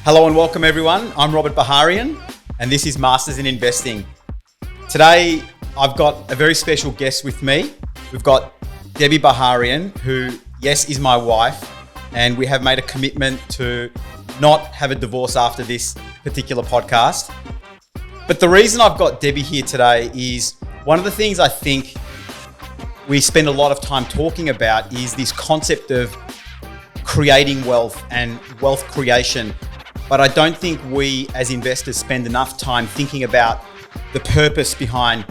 Hello and welcome everyone. I'm Robert Baharian and this is Masters in Investing. Today I've got a very special guest with me. We've got Debbie Baharian, who, yes, is my wife, and we have made a commitment to not have a divorce after this particular podcast. But the reason I've got Debbie here today is one of the things I think we spend a lot of time talking about is this concept of creating wealth and wealth creation. But I don't think we as investors spend enough time thinking about the purpose behind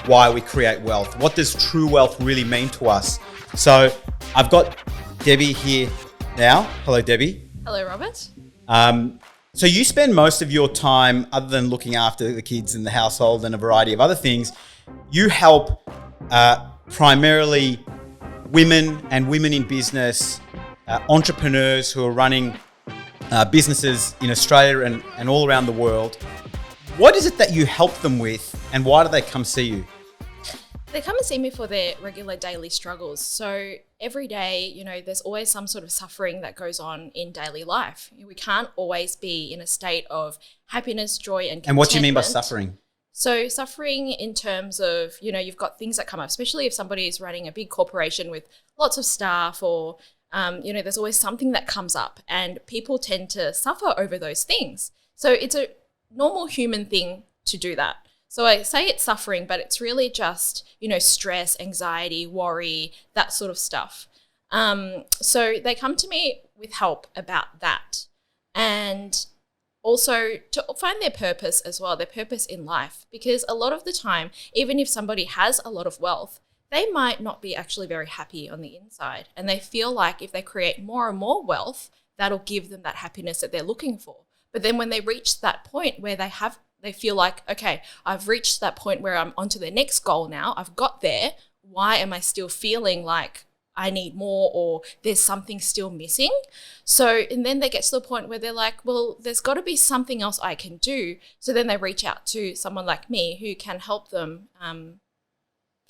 why we create wealth. What does true wealth really mean to us? So I've got Debbie here now. Hello, Debbie. Hello, Robert. So you spend most of your time, other than looking after the kids and the household and a variety of other things, you help primarily women and women in business, entrepreneurs who are running businesses in Australia and all around the world. What is it that you help them with and why do they come see you? They come and see me for their regular daily struggles. So every day, there's always some sort of suffering that goes on in daily life. We can't always be in a state of happiness, joy, and contentment. And what do you mean by suffering? So suffering in terms of, you've got things that come up, especially if somebody is running a big corporation with lots of staff or there's always something that comes up and people tend to suffer over those things. So it's a normal human thing to do that. So I say it's suffering, but it's really just, stress, anxiety, worry, that sort of stuff. So they come to me with help about that. And also to find their purpose as well, their purpose in life. Because a lot of the time, even if somebody has a lot of wealth, they might not be actually very happy on the inside. And they feel like if they create more and more wealth, that'll give them that happiness that they're looking for. But then when they reach that point where they feel like, okay, I've reached that point where I'm onto the next goal now, I've got there, why am I still feeling like I need more or there's something still missing? So, and then they get to the point where they're like, well, there's got to be something else I can do. So then they reach out to someone like me who can help them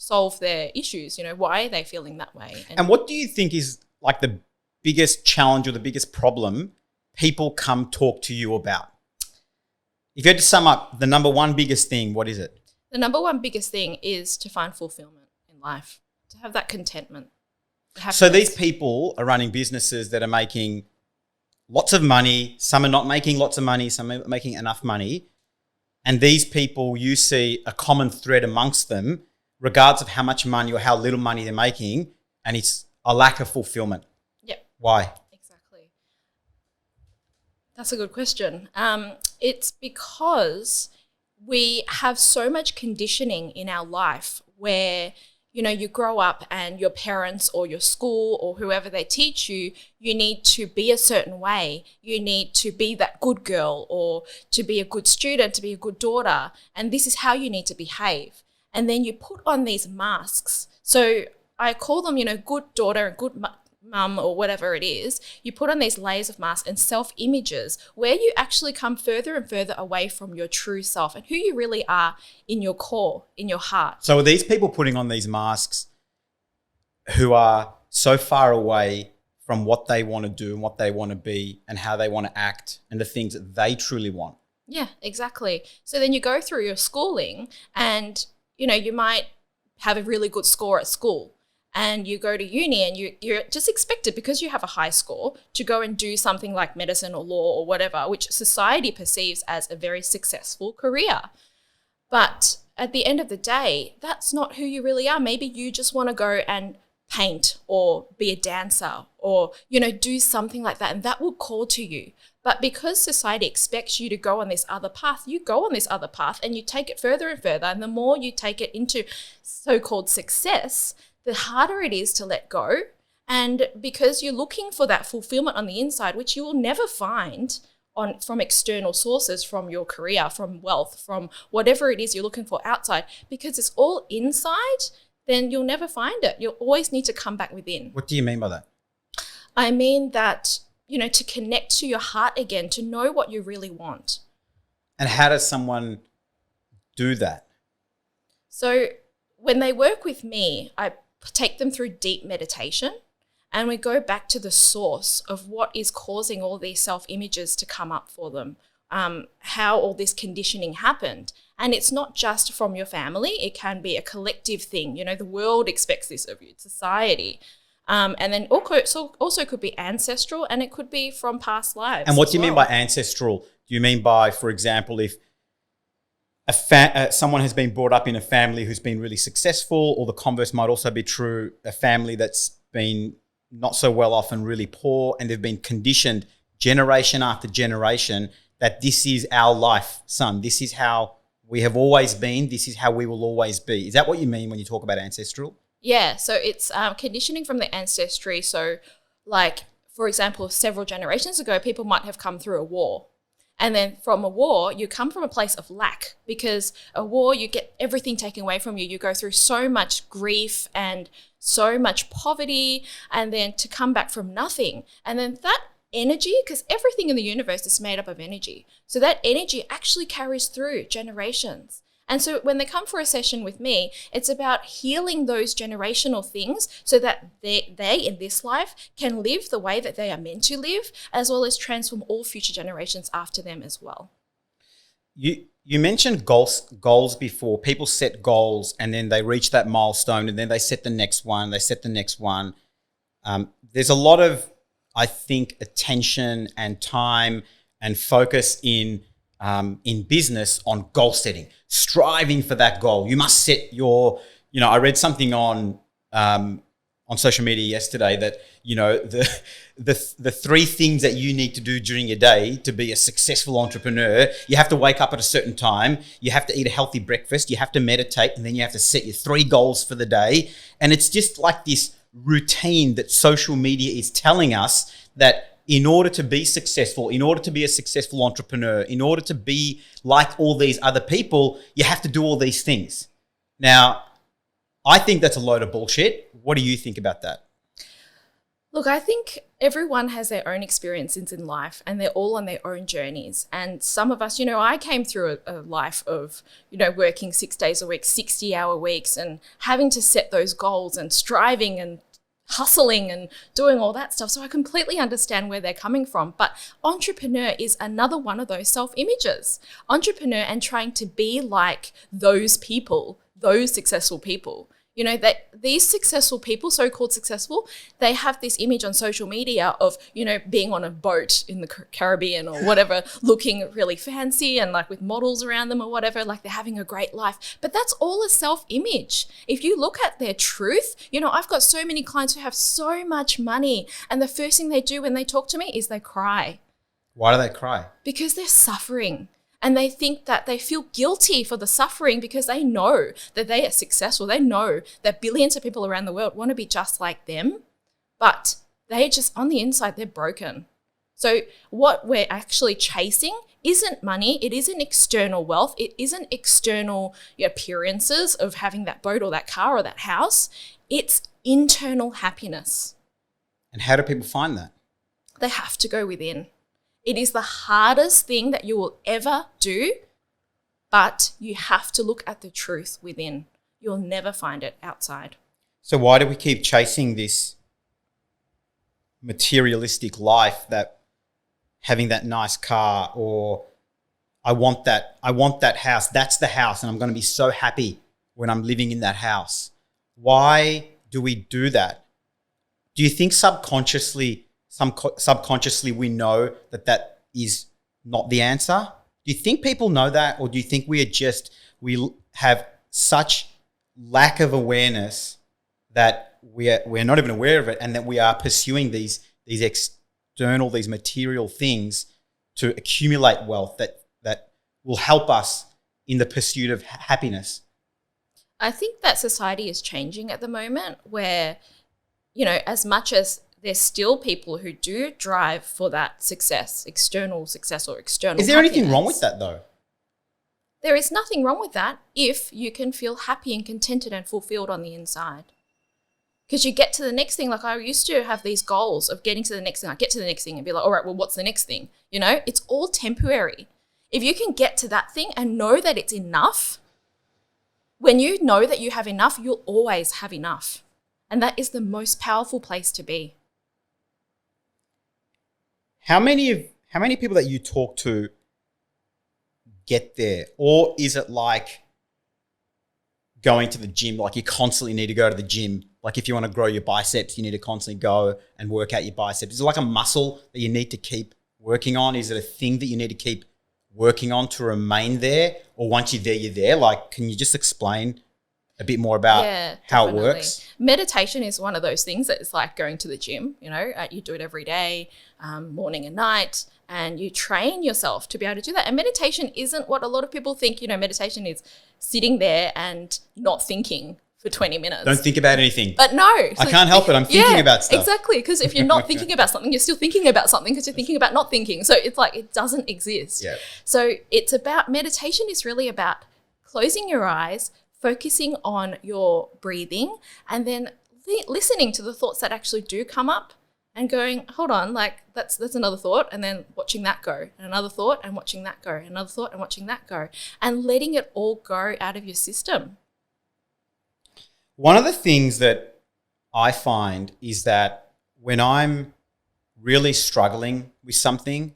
solve their issues. Why are they feeling that way? And what do you think is like the biggest challenge or the biggest problem people come talk to you about? If you had to sum up the number one biggest thing, what is it? The number one biggest thing is to find fulfillment in life, to have that contentment. So these people are running businesses that are making lots of money. Some are not making lots of money. Some are making enough money. And these people, you see a common thread amongst them, regardless of how much money or how little money they're making, and it's a lack of fulfillment. Yep. Why? Exactly. That's a good question. It's because we have so much conditioning in our life where, you grow up and your parents or your school or whoever they teach you, you need to be a certain way. You need to be that good girl or to be a good student, to be a good daughter. And this is how you need to behave. And then you put on these masks. So I call them, good daughter and good mum or whatever it is. You put on these layers of masks and self-images where you actually come further and further away from your true self and who you really are in your core, in your heart. So are these people putting on these masks who are so far away from what they want to do and what they want to be and how they want to act and the things that they truly want? Yeah, exactly. So then you go through your schooling and you might have a really good score at school and you go to uni and you're just expected, because you have a high score, to go and do something like medicine or law or whatever, which society perceives as a very successful career. But at the end of the day, that's not who you really are. Maybe you just want to go and paint or be a dancer or, do something like that, and that will call to you. But because society expects you to go on this other path, you go on this other path and you take it further and further. And the more you take it into so-called success, the harder it is to let go. And because you're looking for that fulfillment on the inside, which you will never find from external sources, from your career, from wealth, from whatever it is you're looking for outside, because it's all inside, then you'll never find it. You'll always need to come back within. What do you mean by that? I mean that, to connect to your heart again, to know what you really want. And how does someone do that? So when they work with me, I take them through deep meditation And we go back to the source of what is causing all these self-images to come up for them, how all this conditioning happened. And it's not just from your family. It can be a collective thing. You know, the world expects this of you, society. And then also could be ancestral, and it could be from past lives. And what do you mean by ancestral? Do you mean by, for example, if someone has been brought up in a family who's been really successful, or the converse might also be true, a family that's been not so well off and really poor, and they've been conditioned generation after generation that this is our life, son. This is how we have always been. This is how we will always be. Is that what you mean when you talk about ancestral? Yeah, so it's conditioning from the ancestry. So like, for example, several generations ago, people might have come through a war. And then from a war, you come from a place of lack, because a war, you get everything taken away from you. You go through so much grief and so much poverty, and then to come back from nothing. And then that energy, because everything in the universe is made up of energy. So that energy actually carries through generations. And so when they come for a session with me, it's about healing those generational things so that they in this life can live the way that they are meant to live, as well as transform all future generations after them as well. You mentioned goals before. People set goals and then they reach that milestone and then they set the next one. There's a lot of, I think, attention and time and focus in business on goal setting, striving for that goal. You must set your, I read something on social media yesterday that, the three things that you need to do during your day to be a successful entrepreneur: you have to wake up at a certain time, you have to eat a healthy breakfast, you have to meditate, and then you have to set your 3 goals for the day. And it's just like this routine that social media is telling us that in order to be successful, in order to be a successful entrepreneur, in order to be like all these other people, you have to do all these things. Now, I think that's a load of bullshit. What do you think about that? Look, I think everyone has their own experiences in life, and they're all on their own journeys. And some of us, I came through a life of, working 6 days a week, 60-hour weeks, and having to set those goals and striving and hustling and doing all that stuff. So I completely understand where they're coming from. But entrepreneur is another one of those self-images. Entrepreneur and trying to be like those people, those successful people. That these successful people, so-called successful, they have this image on social media of, being on a boat in the Caribbean or whatever, looking really fancy and like with models around them or whatever, like they're having a great life. But that's all a self-image. If you look at their truth, I've got so many clients who have so much money, and the first thing they do when they talk to me is they cry. Why do they cry? Because they're suffering. And they think that they feel guilty for the suffering because they know that they are successful. They know that billions of people around the world want to be just like them, but they just, on the inside, they're broken. So what we're actually chasing isn't money. It isn't external wealth. It isn't external appearances of having that boat or that car or that house. It's internal happiness. And how do people find that? They have to go within. It is the hardest thing that you will ever do, but you have to look at the truth within. You'll never find it outside. So why do we keep chasing this materialistic life, that having that nice car, or I want that house, that's the house, and I'm going to be so happy when I'm living in that house? Why do we do that? Do you think subconsciously we know that is not the answer? Do you think people know that, or do you think we have such lack of awareness that we're not even aware of it, and that we are pursuing these external, these material things to accumulate wealth that will help us in the pursuit of happiness? I think that society is changing at the moment, where, as much as there's still people who do drive for that external success or external. Is there anything wrong with that though? There is nothing wrong with that if you can feel happy and contented and fulfilled on the inside. Because you get to the next thing. Like, I used to have these goals of getting to the next thing. I get to the next thing and be like, all right, well, what's the next thing? It's all temporary. If you can get to that thing and know that it's enough, when you know that you have enough, you'll always have enough. And that is the most powerful place to be. how many people that you talk to get there? Or is it like going to the gym, like you constantly need to go to the gym? Like if you want to grow your biceps, you need to constantly go and work out your biceps. Is it like a muscle that you need to keep working on? Is it a thing that you need to keep working on to remain there? Or once you're there, you're there? Like, can you just explain a bit more about how definitely. it works? Meditation is one of those things that is like going to the gym, you do it every day, morning and night, and you train yourself to be able to do that. And meditation isn't what a lot of people think. Meditation is sitting there and not thinking for 20 minutes. Don't think about anything. But no. I can't help it. I'm thinking about stuff. Exactly. Because if you're not thinking about something, you're still thinking about something because you're thinking about not thinking. So it's like it doesn't exist. Yeah. So it's about, meditation is really about closing your eyes, focusing on your breathing, and then listening to the thoughts that actually do come up and going, hold on, like that's another thought, and then watching that go, and another thought and watching that go, another thought and watching that go, and letting it all go out of your system. One of the things that I find is that when I'm really struggling with something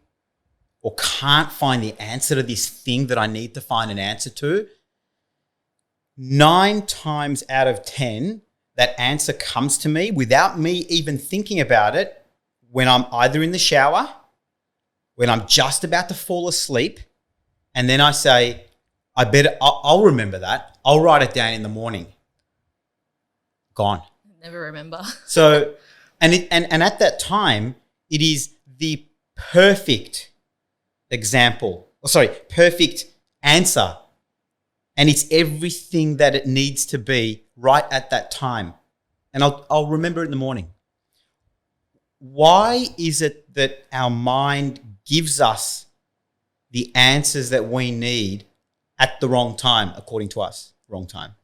or can't find the answer to this thing that I need to find an answer to, 9 times out of 10, that answer comes to me without me even thinking about it when I'm either in the shower, when I'm just about to fall asleep, and then I say, I'll remember that. I'll write it down in the morning. Gone. Never remember. So, and at that time, it is the perfect perfect answer. And it's everything that it needs to be right at that time. And I'll remember it in the morning. Why is it that our mind gives us the answers that we need at the wrong time, according to us? Wrong time.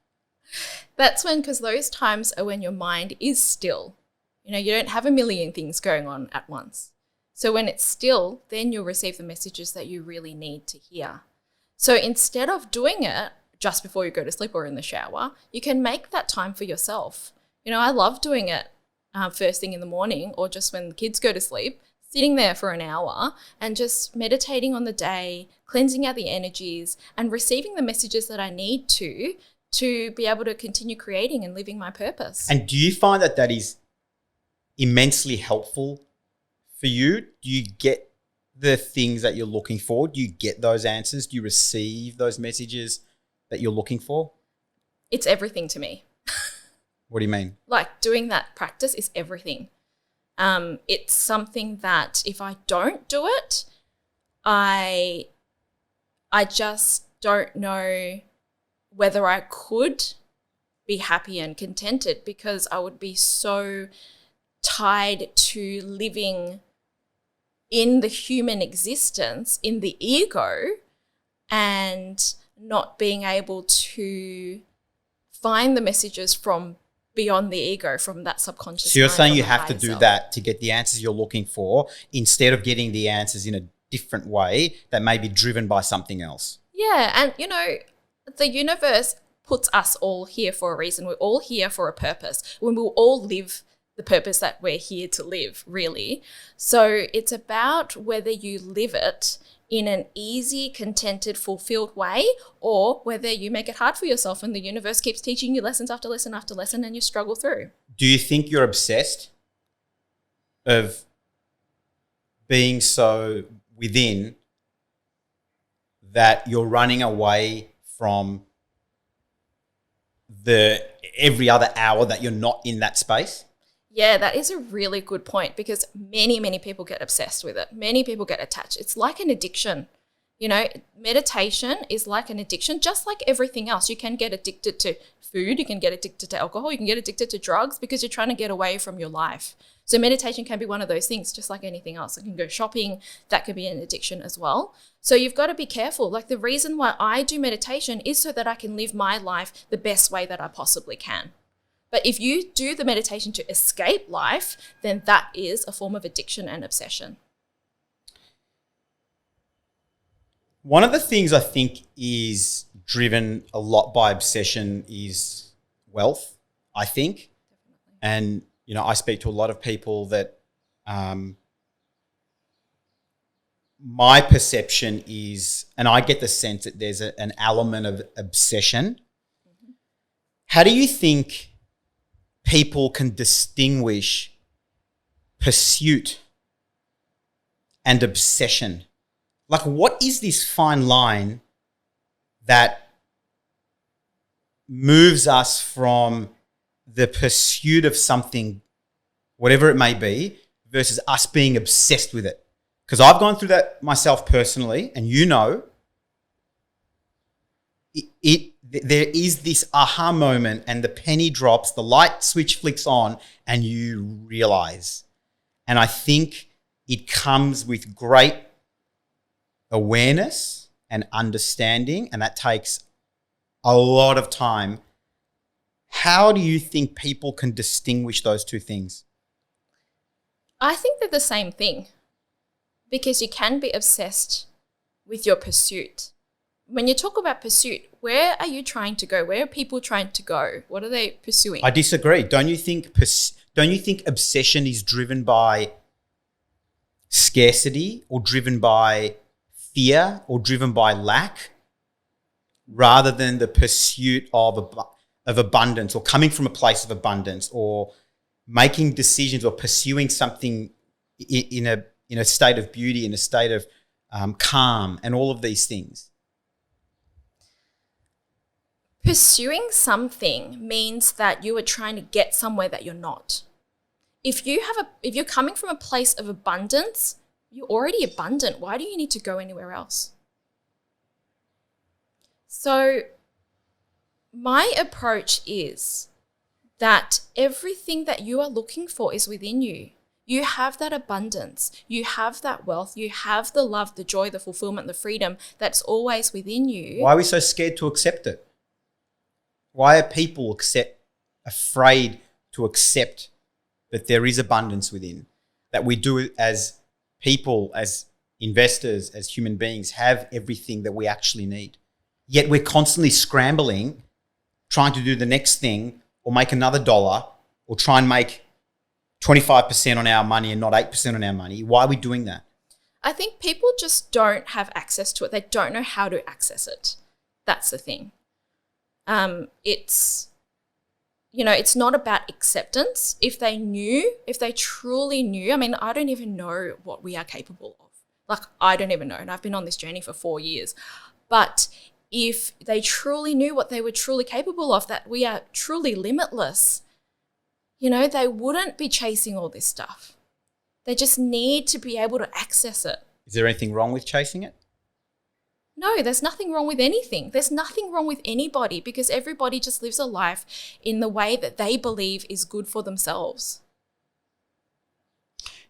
That's because those times are when your mind is still. You don't have a million things going on at once. So when it's still, then you'll receive the messages that you really need to hear. So instead of doing it just before you go to sleep or in the shower, you can make that time for yourself. I love doing it first thing in the morning or just when the kids go to sleep, sitting there for an hour and just meditating on the day, cleansing out the energies and receiving the messages that I need to be able to continue creating and living my purpose. And do you find that is immensely helpful for you? Do you get the things that you're looking for? Do you get those answers? Do you receive those messages that you're looking for? It's everything to me. What do you mean? Like doing that practice is everything. It's something that if I don't do it, I just don't know whether I could be happy and contented because I would be so tied to living in the human existence, in the ego, and not being able to find the messages from beyond the ego, from that subconscious. So you're mind, saying from you the have to higher do self. that to get the answers you're looking for instead of getting the answers in a different way that may be driven by something else. Yeah, and the universe puts us all here for a reason. We're all here for a purpose. When we'll all live the purpose that we're here to live, really. So it's about whether you live it in an easy, contented, fulfilled way, or whether you make it hard for yourself and the universe keeps teaching you lessons after lesson after lesson and you struggle through. Do you think you're obsessed of being so within that you're running away from the every other hour that you're not in that space? Yeah, that is a really good point because many, many people get obsessed with it. Many people get attached. It's like an addiction. Meditation is like an addiction, just like everything else. You can get addicted to food, you can get addicted to alcohol, you can get addicted to drugs because you're trying to get away from your life. So meditation can be one of those things, just like anything else. It can go shopping, that could be an addiction as well. So you've got to be careful. Like the reason why I do meditation is so that I can live my life the best way that I possibly can. But if you do the meditation to escape life, then that is a form of addiction and obsession. One of the things I think is driven a lot by obsession is wealth, I think. And, I speak to a lot of people that my perception is, and I get the sense that there's an element of obsession. How do you think people can distinguish pursuit and obsession? Like, what is this fine line that moves us from the pursuit of something, whatever it may be, versus us being obsessed with it? Because I've gone through that myself personally, and there is this aha moment, and the penny drops, the light switch flicks on, and you realize. And I think it comes with great awareness and understanding, and that takes a lot of time. How do you think people can distinguish those two things? I think they're the same thing, because you can be obsessed with your pursuit. When you talk about pursuit, where are you trying to go? Where are people trying to go? What are they pursuing? I disagree. Don't you think obsession is driven by scarcity, or driven by fear, or driven by lack, rather than the pursuit of abundance, or coming from a place of abundance, or making decisions, or pursuing something in a state of beauty, in a state of calm, and all of these things? Pursuing something means that you are trying to get somewhere that you're not. If you're coming from a place of abundance, you're already abundant. Why do you need to go anywhere else? So my approach is that everything that you are looking for is within you. You have that abundance. You have that wealth. You have the love, the joy, the fulfillment, the freedom that's always within you. Why are we so scared to accept it? Why are people afraid to accept that there is abundance within, that we do as people, as investors, as human beings, have everything that we actually need? Yet we're constantly scrambling, trying to do the next thing, or make another dollar, or try and make 25% on our money and not 8% on our money. Why are we doing that? I think people just don't have access to it. They don't know how to access it. That's the thing. It's not about acceptance. If they truly knew, I mean, I don't even know what we are capable of. Like, I don't even know. And I've been on this journey for 4 years. But if they truly knew what they were truly capable of, that we are truly limitless, they wouldn't be chasing all this stuff. They just need to be able to access it. Is there anything wrong with chasing it? No, there's nothing wrong with anything. There's nothing wrong with anybody, because everybody just lives a life in the way that they believe is good for themselves.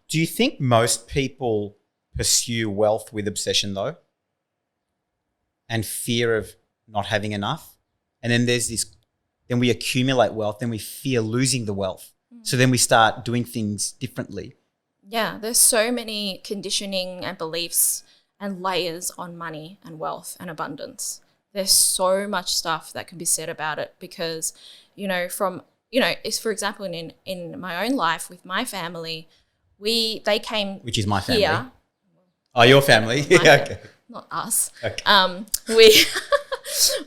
Do you think most people pursue wealth with obsession though? And fear of not having enough? And then then we accumulate wealth, then we fear losing the wealth. So then we start doing things differently. Yeah, there's so many conditioning and beliefs and layers on money and wealth and abundance. There's so much stuff that can be said about it, because, it's, for example, in my own life with my family, they came, which is my family. Here. Oh, your family? Yeah, okay. Not us. Okay.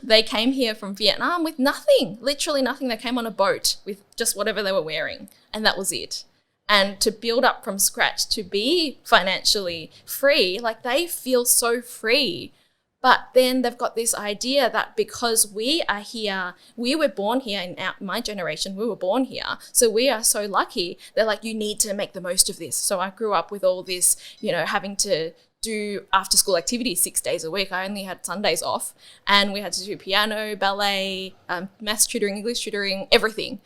They came here from Vietnam with nothing, literally nothing. They came on a boat with just whatever they were wearing, and that was it. And to build up from scratch, to be financially free, like, they feel so free. But then they've got this idea that because we are here, we were born here, in my generation, we were born here, so we are so lucky. They're like, you need to make the most of this. So I grew up with all this, having to do after school activities 6 days a week. I only had Sundays off, and we had to do piano, ballet, maths tutoring, English tutoring, everything.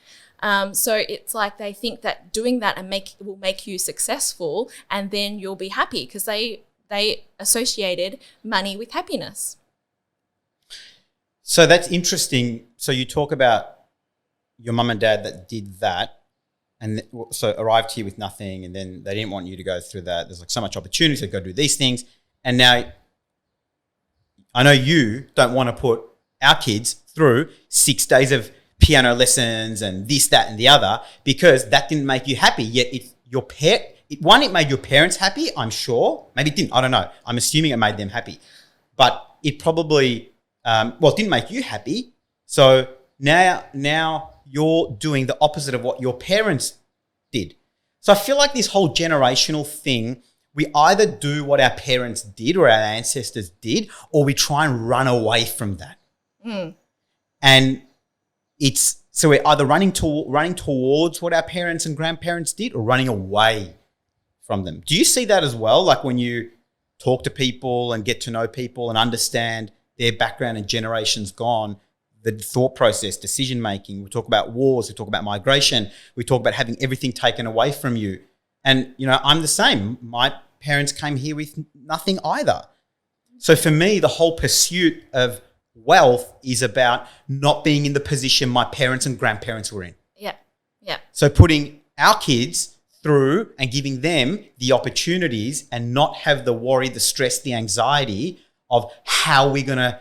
So it's like they think that doing that will make you successful, and then you'll be happy, because they associated money with happiness. So that's interesting. So you talk about your mum and dad that did that, and so arrived here with nothing, and then they didn't want you to go through that. There's like so much opportunity to go do these things. And now I know you don't want to put our kids through 6 days of piano lessons and this, that, and the other, because that didn't make you happy. Yet it made your parents happy, I'm sure. Maybe it didn't. I don't know. I'm assuming it made them happy. But it probably, it didn't make you happy. So now you're doing the opposite of what your parents did. So I feel like this whole generational thing, we either do what our parents did or our ancestors did, or we try and run away from that. And so we're either running towards what our parents and grandparents did or running away from them. Do you see that as well? Like when you talk to people and get to know people and understand their background and generations gone, the thought process, decision making. We talk about wars, we talk about migration, we talk about having everything taken away from you. And, I'm the same. My parents came here with nothing either. So for me, the whole pursuit of wealth is about not being in the position my parents and grandparents were in. Yeah. So putting our kids through and giving them the opportunities and not have the worry, the stress, the anxiety of how we're going to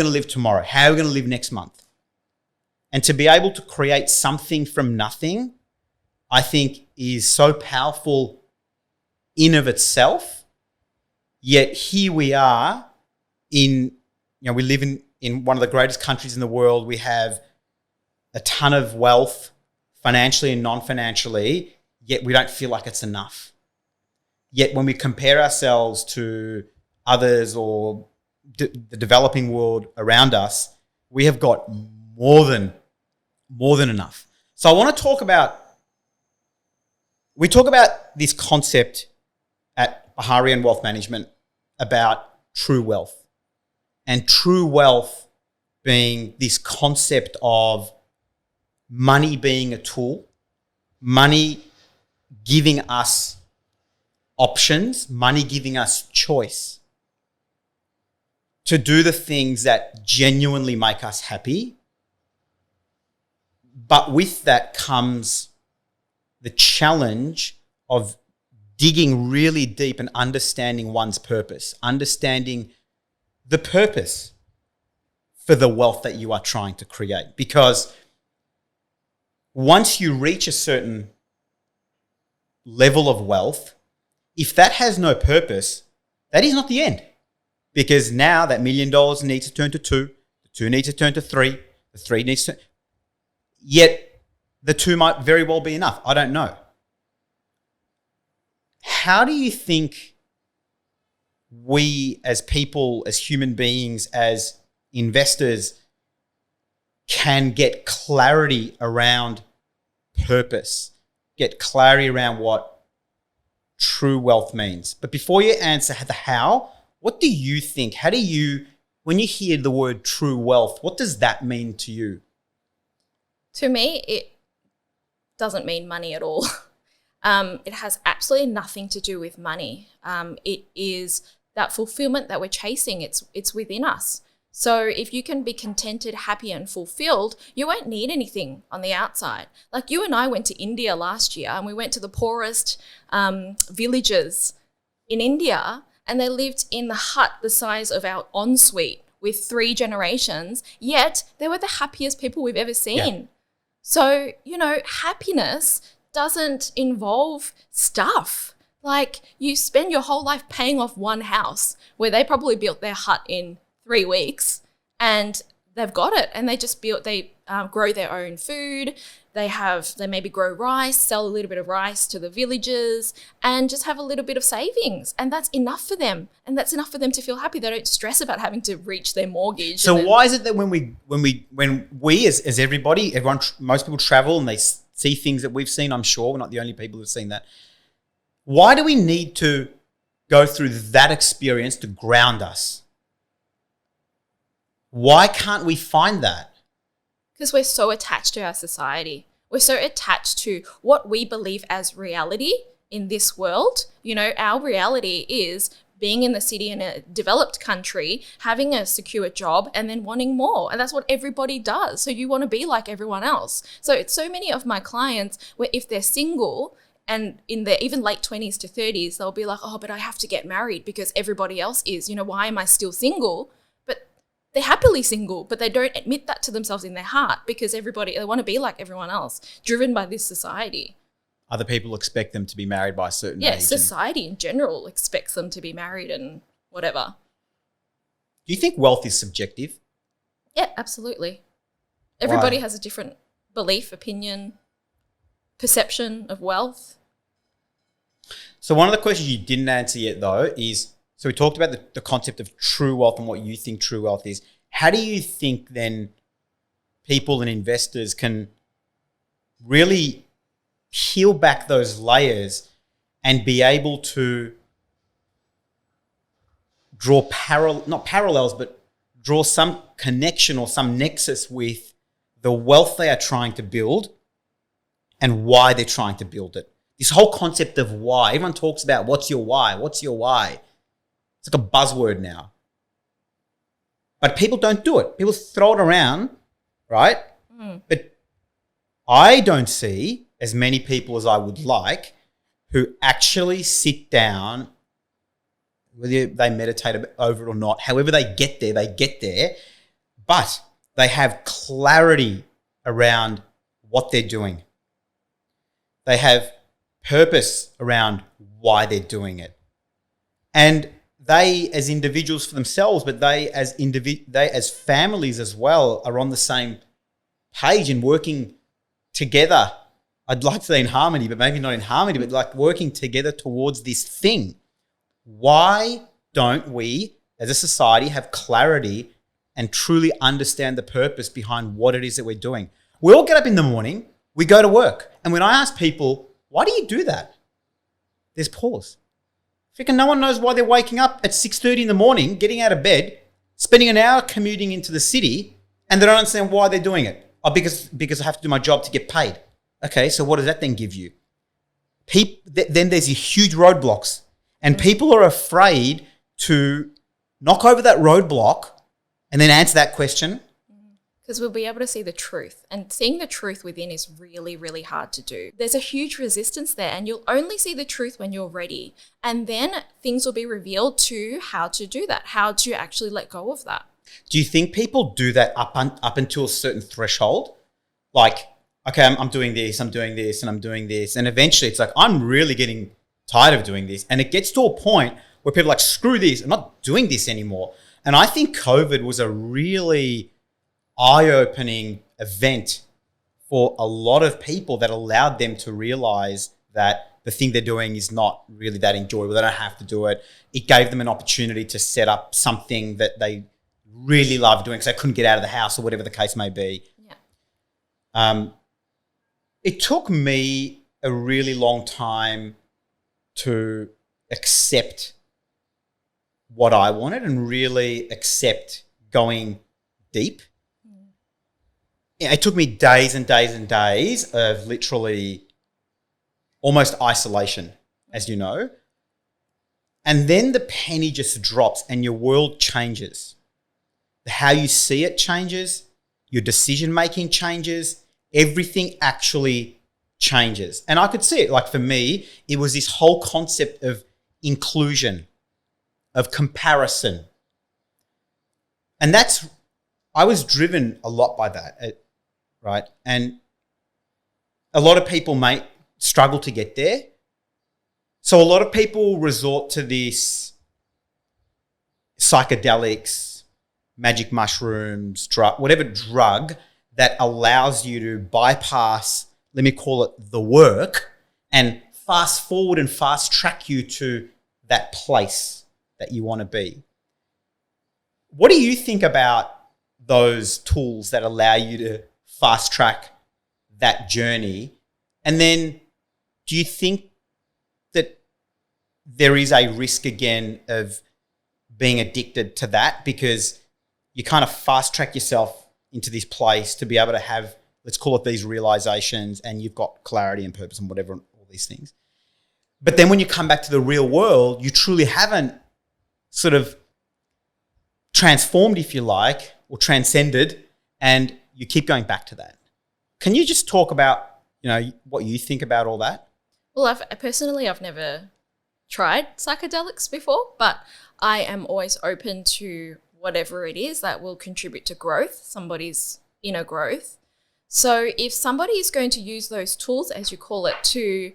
live tomorrow, how we're going to live next month. And to be able to create something from nothing, I think is so powerful in of itself. Yet here we are we live in one of the greatest countries in the world. We have a ton of wealth, financially and non-financially, yet we don't feel like it's enough. Yet when we compare ourselves to others or the developing world around us, we have got more than enough. So I want to talk about this concept at Baharian Wealth Management about true wealth. And true wealth being this concept of money being a tool, money giving us options, money giving us choice to do the things that genuinely make us happy. But with that comes the challenge of digging really deep and understanding one's purpose, understanding the purpose for the wealth that you are trying to create. Because once you reach a certain level of wealth, if that has no purpose, that is not the end. Because now that $1 million needs to turn to 2, the 2 needs to turn to 3, the 3 needs to... Yet the 2 might very well be enough. I don't know. How do you think we as people, as human beings, as investors can get clarity around purpose, get clarity around what true wealth means? But before you answer the how, what do you think? When you hear the word true wealth, what does that mean to you? To me, it doesn't mean money at all. It has absolutely nothing to do with money. It is that fulfillment that we're chasing. It's within us. So if you can be contented, happy and fulfilled, you won't need anything on the outside. Like you and I went to India last year and we went to the poorest villages in India, and they lived in the hut the size of our ensuite with 3 generations, yet they were the happiest people we've ever seen. Yeah. So, happiness doesn't involve stuff. Like you spend your whole life paying off one house where they probably built their hut in 3 weeks and they've got it, and they grow their own food. They maybe grow rice, sell a little bit of rice to the villagers and just have a little bit of savings. And that's enough for them. And that's enough for them to feel happy. They don't stress about having to reach their mortgage. So why is it that when we as everybody, most people travel and they see things that we've seen, I'm sure we're not the only people who've seen that. Why do we need to go through that experience to ground us? Why can't we find that? Because we're so attached to our society. We're so attached to what we believe as reality in this world. Our reality is being in the city in a developed country, having a secure job, and then wanting more. And that's what everybody does. So you want to be like everyone else. So many of my clients, where if they're single and in their even late 20s to 30s, they'll be like, oh, but I have to get married because everybody else is. Why am I still single? They're happily single, but they don't admit that to themselves in their heart because they want to be like everyone else, driven by this society. other people expect them to be married by a certain Yeah, age. society in general expects them to be married and whatever. Do you think wealth is subjective? Yeah, absolutely. Everybody has a different belief, opinion, perception of wealth. So one of the questions you didn't answer yet, though, is, so we talked about the concept of true wealth and what you think true wealth is. How do you think then people and investors can really peel back those layers and be able to draw not parallels, but draw some connection or some nexus with the wealth they are trying to build and why they're trying to build it? This whole concept of why. Everyone talks about what's your why? What's your why? It's like a buzzword now. But people don't do it. People throw it around, right? But I don't see as many people as I would like who actually sit down, whether they meditate over it or not, however they get there, but they have clarity around what they're doing. They have purpose around why they're doing it. And they as individuals for themselves, but they as families as well are on the same page and working together. I'd like to say in harmony, but maybe not in harmony, but like working together towards this thing. Why don't we as a society have clarity and truly understand the purpose behind what it is that we're doing? We all get up in the morning, we go to work. And when I ask people, why do you do that? There's pause. Freaking no one knows why they're waking up at 6:30 in the morning, getting out of bed, spending an hour commuting into the city, and they don't understand why they're doing it. Oh, because I have to do my job to get paid. Okay, so what does that then give you? Then there's these huge roadblocks, and people are afraid to knock over that roadblock and then answer that question. Because we'll be able to see the truth, and seeing the truth within is really, really hard to do. There's a huge resistance there, and you'll only see the truth when you're ready. And then things will be revealed to how to do that, how to actually let go of that. Do you think people do that up until a certain threshold? Like, okay, I'm doing this, and I'm doing this. And eventually it's like, I'm really getting tired of doing this. And it gets to a point where people are like, screw this, I'm not doing this anymore. And I think COVID was a really eye-opening event for a lot of people that allowed them to realize that the thing they're doing is not really that enjoyable. They don't have to do it. It gave them an opportunity to set up something that they really love doing because they couldn't get out of the house or whatever the case may be. Yeah. It took me a really long time to accept what I wanted and really accept going deep. It took me days and days and days of literally almost isolation, as you know. And then the penny just drops and your world changes. How you see it changes. Your decision-making changes. Everything actually changes. And I could see it. Like for me, it was this whole concept of inclusion, of comparison. And I was driven a lot by that. Right. And a lot of people may struggle to get there. So a lot of people resort to this psychedelics, magic mushrooms, whatever drug that allows you to bypass, let me call it the work, and fast forward and fast track you to that place that you want to be. What do you think about those tools that allow you to fast track that journey? And then do you think that there is a risk again of being addicted to that because you kind of fast track yourself into this place to be able to have, let's call it these realizations, and you've got clarity and purpose and whatever, all these things. But then when you come back to the real world, you truly haven't sort of transformed, if you like, or transcended, and you keep going back to that. Can you just talk about, what you think about all that? Well, I've never tried psychedelics before, but I am always open to whatever it is that will contribute to growth, somebody's inner growth. So if somebody is going to use those tools, as you call it, to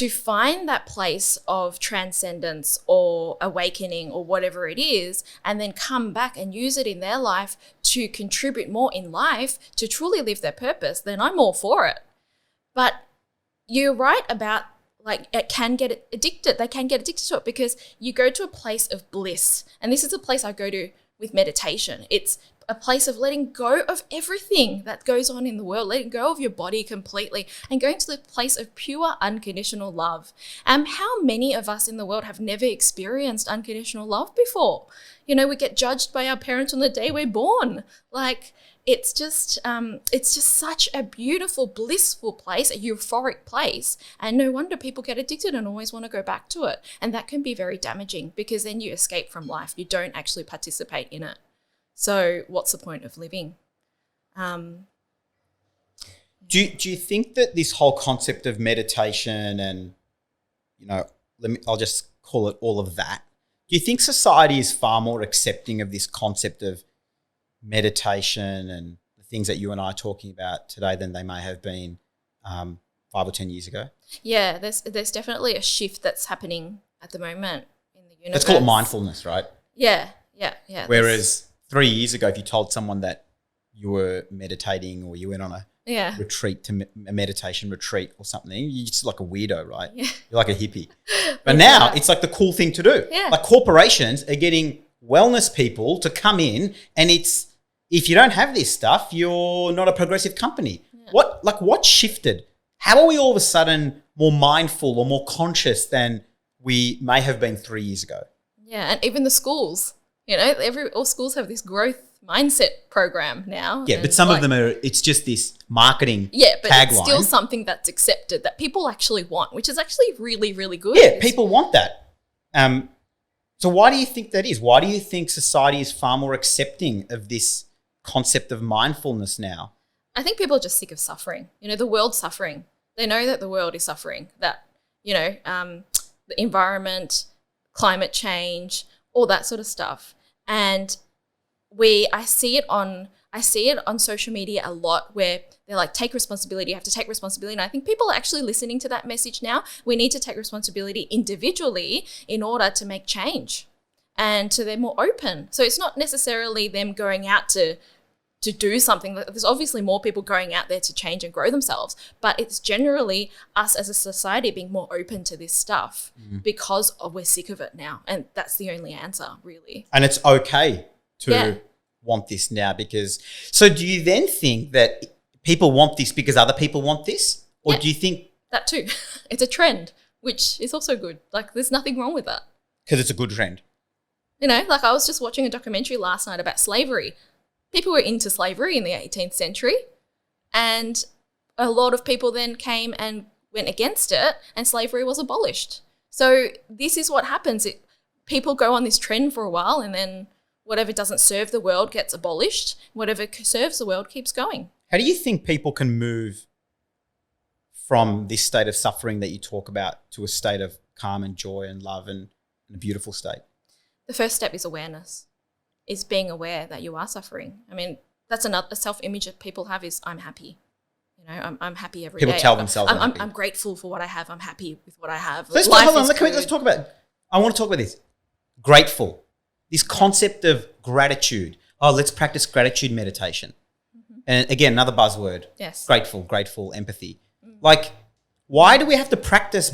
find that place of transcendence or awakening or whatever it is, and then come back and use it in their life to contribute more in life, to truly live their purpose, then I'm all for it. But you're right about, like, it can get addicted. They can get addicted to it because you go to a place of bliss. And this is a place I go to with meditation. It's a place of letting go of everything that goes on in the world, letting go of your body completely and going to the place of pure unconditional love. How many of us in the world have never experienced unconditional love before? You know, we get judged by our parents on the day we're born. Like, it's just such a beautiful, blissful place, a euphoric place. And no wonder people get addicted and always want to go back to it. And that can be very damaging because then you escape from life. You don't actually participate in it. So what's the point of living? Do you think that this whole concept of meditation and, you know, I'll just call it all of that. Do you think society is far more accepting of this concept of meditation and the things that you and I are talking about today than they may have been 5 or 10 years ago? Yeah, there's definitely a shift that's happening at the moment in the universe. Let's call it mindfulness, right? Yeah. Whereas 3 years ago, if you told someone that you were meditating or you went on a retreat to a meditation retreat or something, you're just like a weirdo, right? Yeah. You're like a hippie. But now it's like the cool thing to do. Yeah. Like corporations are getting wellness people to come in, and if you don't have this stuff, you're not a progressive company. Yeah. What shifted? How are we all of a sudden more mindful or more conscious than we may have been 3 years ago? Yeah, and even the schools, you know, all schools have this growth mindset program now. Yeah, but some of them it's just this marketing tagline. Yeah, but it's still something that's accepted that people actually want, which is actually really, really good. Yeah, people want that. So why do you think that is? Why do you think society is far more accepting of this concept of mindfulness now? I think people are just sick of suffering. You know, the world's suffering. They know that the world is suffering, that, you know, the environment, climate change, all that sort of stuff. And I see it on social media a lot where they're like, take responsibility, you have to take responsibility. And I think people are actually listening to that message now. We need to take responsibility individually in order to make change and to they're more open. So it's not necessarily them going out to do something. There's obviously more people going out there to change and grow themselves, but it's generally us as a society being more open to this stuff because we're sick of it now. And that's the only answer, really. And it's okay to want this now so do you then think that people want this because other people want this? Or do you think... That too. It's a trend, which is also good. Like, there's nothing wrong with that. Because it's a good trend. You know, like I was just watching a documentary last night about slavery. People were into slavery in the 18th century, and a lot of people then came and went against it, and slavery was abolished. So this is what happens. People go on this trend for a while, and then whatever doesn't serve the world gets abolished. Whatever serves the world keeps going. How do you think people can move from this state of suffering that you talk about to a state of calm and joy and love and a beautiful state? The first step is awareness, is being aware that you are suffering. I mean, that's a self-image that people have is I'm happy. You know, I'm happy every day. People tell themselves I'm grateful for what I have. I'm happy with what I have. Let's talk about I want to talk about this. Grateful. This concept of gratitude. Oh, let's practice gratitude meditation. Mm-hmm. And again, another buzzword. Yes. Grateful, empathy. Like, why do we have to practice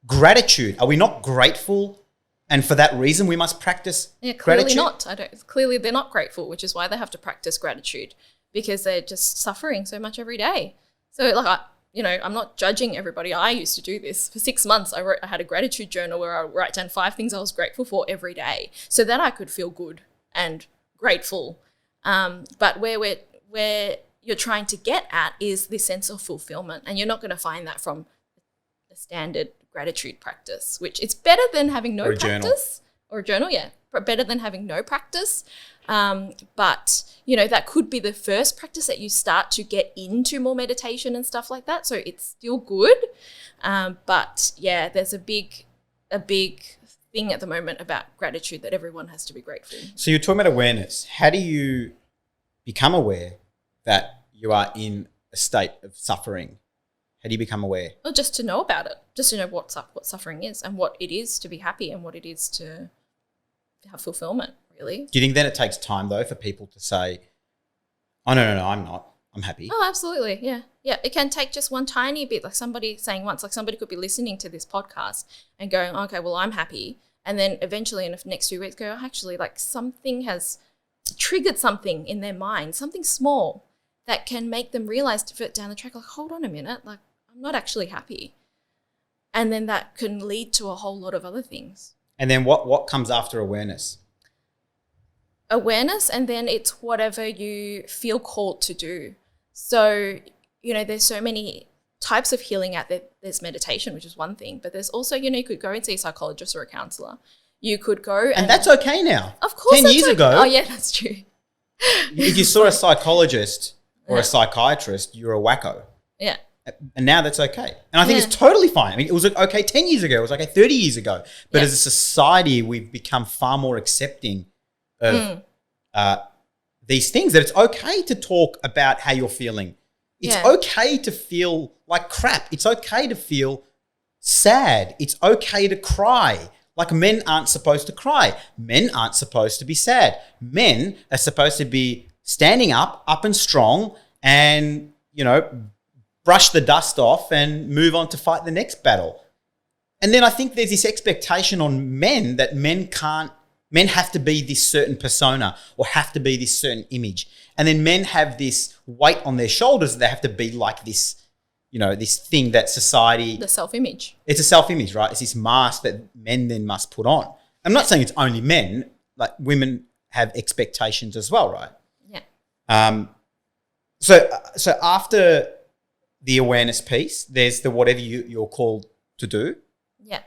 gratitude? Are we not grateful? And for that reason, we must practice clearly gratitude? Clearly they're not grateful, which is why they have to practice gratitude, because they're just suffering so much every day. So, like, I'm not judging everybody. I used to do this. For 6 months, I had a gratitude journal where I would write down 5 things I was grateful for every day so that I could feel good and grateful. But where you're trying to get at is this sense of fulfillment, and you're not going to find that from the standard gratitude practice, which it's better than having no practice. Or a journal, yeah. Better than having no practice. But, that could be the first practice that you start to get into more meditation and stuff like that. So it's still good. But, yeah, there's a big thing at the moment about gratitude that everyone has to be grateful. So you're talking about awareness. How do you become aware that you are in a state of suffering? How do you become aware? Or just to know about it, just to know what suffering is and what it is to be happy and what it is to have fulfillment, really. Do you think then it takes time, though, for people to say, oh, no, I'm not. I'm happy. Oh, absolutely. Yeah. Yeah. It can take just one tiny bit, like somebody saying once, like somebody could be listening to this podcast and going, okay, well, I'm happy. And then eventually in the next few weeks go, oh, actually, like something has triggered something in their mind, something small that can make them realize down the track, like, hold on a minute, like I'm not actually happy. And then that can lead to a whole lot of other things. And then what comes after awareness? Awareness, and then it's whatever you feel called to do. So, there's so many types of healing out there. There's meditation, which is one thing, but there's also, you could go and see a psychologist or a counselor. You could go and that's okay now. Of course. 10 years ago. Oh, yeah, that's true. If you saw a psychologist or a psychiatrist, you're a wacko. Yeah. And now that's okay. And I think it's totally fine. I mean, it was okay 10 years ago. It was okay 30 years ago. But as a society, we've become far more accepting of these things, that it's okay to talk about how you're feeling. It's okay to feel like crap. It's okay to feel sad. It's okay to cry. Like men aren't supposed to cry. Men aren't supposed to be sad. Men are supposed to be standing up and strong and, brush the dust off and move on to fight the next battle. And then I think there's this expectation on men that men have to be this certain persona or have to be this certain image. And then men have this weight on their shoulders that they have to be like this, this thing that society... The self-image. It's a self-image, right? It's this mask that men then must put on. I'm not saying it's only men. Like women have expectations as well, right? Yeah. So after the awareness piece, there's the whatever you're called to do. Yeah.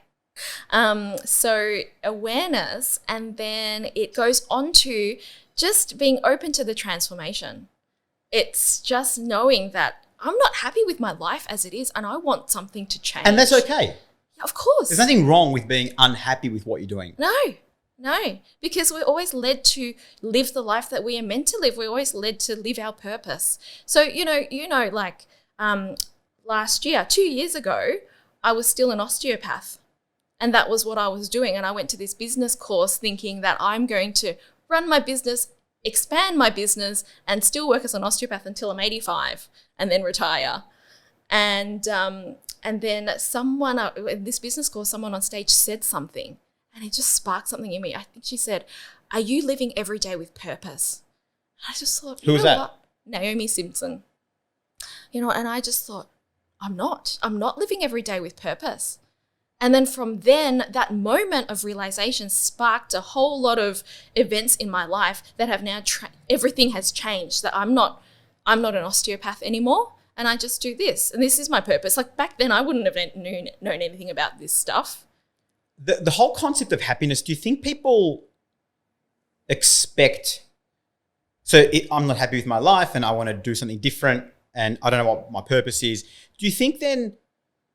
So awareness, and then it goes on to just being open to the transformation. It's just knowing that I'm not happy with my life as it is and I want something to change. And that's okay. Yeah, of course. There's nothing wrong with being unhappy with what you're doing. No, because we're always led to live the life that we are meant to live. We're always led to live our purpose. So, like last year, 2 years ago, I was still an osteopath. And that was what I was doing. And I went to this business course thinking that I'm going to run my business, expand my business, and still work as an osteopath until I'm 85 and then retire. And then someone in this business course, someone on stage said something, and it just sparked something in me. I think she said, "Are you living every day with purpose?" And I just thought, who was that? What? Naomi Simpson. And I just thought, I'm not living every day with purpose. And then from then, that moment of realization sparked a whole lot of events in my life that have now, everything has changed, that I'm not an osteopath anymore, and I just do this. And this is my purpose. Like back then, I wouldn't have known anything about this stuff. The whole concept of happiness, do you think people expect, I'm not happy with my life and I want to do something different and I don't know what my purpose is. Do you think then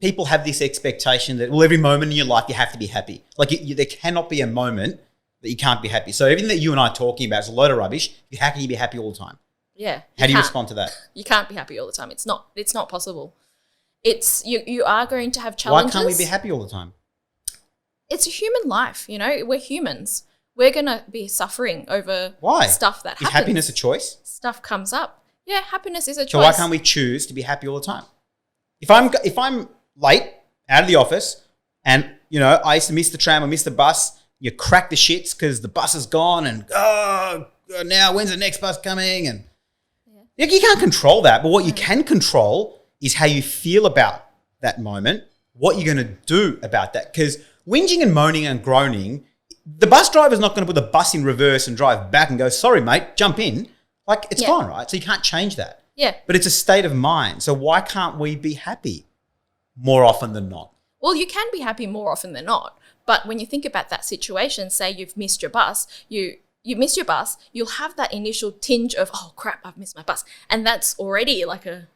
people have this expectation that, well, every moment in your life you have to be happy? Like there cannot be a moment that you can't be happy. So everything that you and I are talking about is a load of rubbish. How can you be happy all the time? Yeah. How do you respond to that? You can't be happy all the time. It's not possible. It's you are going to have challenges. Why can't we be happy all the time? It's a human life, we're humans. We're going to be suffering over stuff that happens. Is happiness a choice? Stuff comes up. Yeah, happiness is a choice. So why can't we choose to be happy all the time? If I'm late out of the office and, I used to miss the tram or miss the bus, you crack the shits because the bus is gone and, now when's the next bus coming? And you can't control that. But what you can control is how you feel about that moment, what you're going to do about that. Because whinging and moaning and groaning, the bus driver's not going to put the bus in reverse and drive back and go, sorry, mate, jump in. Like, it's gone, right? So you can't change that. Yeah. But it's a state of mind. So why can't we be happy more often than not? Well, you can be happy more often than not. But when you think about that situation, say you've missed your bus, you missed your bus, you'll have that initial tinge of, oh, crap, I've missed my bus. And that's already like a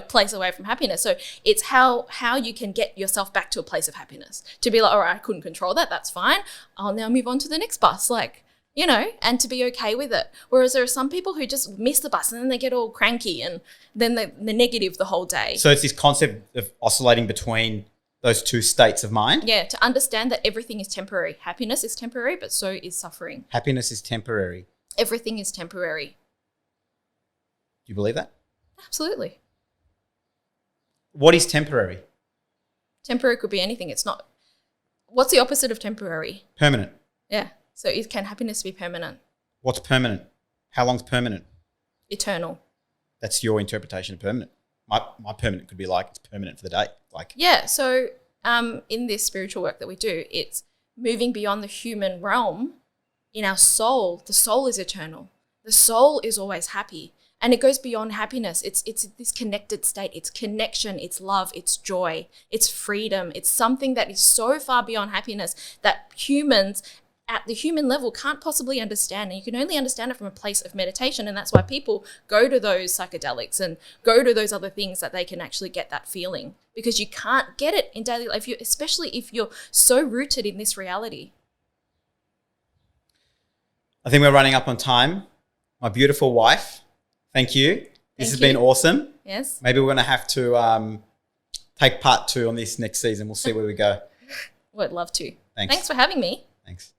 place away from happiness. So it's how you can get yourself back to a place of happiness. To be like, all right, I couldn't control that. That's fine. I'll now move on to the next bus. Like, you know, and to be okay with it. Whereas there are some people who just miss the bus and then they get all cranky and then they're negative the whole day. So it's this concept of oscillating between those two states of mind? Yeah, to understand that everything is temporary. Happiness is temporary, but so is suffering. Happiness is temporary. Everything is temporary. Do you believe that? Absolutely. What is temporary? Temporary could be anything. It's not. What's the opposite of temporary? Permanent. Yeah. So can happiness be permanent? What's permanent? How long's permanent? Eternal. That's your interpretation of permanent. My permanent could be like it's permanent for the day. Like yeah. So in this spiritual work that we do, it's moving beyond the human realm. In our soul, the soul is eternal. The soul is always happy. And it goes beyond happiness. It's this connected state. It's connection. It's love. It's joy. It's freedom. It's something that is so far beyond happiness that humans at the human level can't possibly understand. And you can only understand it from a place of meditation. And that's why people go to those psychedelics and go to those other things that they can actually get that feeling. Because you can't get it in daily life, especially if you're so rooted in this reality. I think we're running up on time. My beautiful wife, thank you. This has been awesome. Yes. Maybe we're going to have to take part 2 on this next season. We'll see where we go. Would love to. Thanks Thanks for having me. Thanks.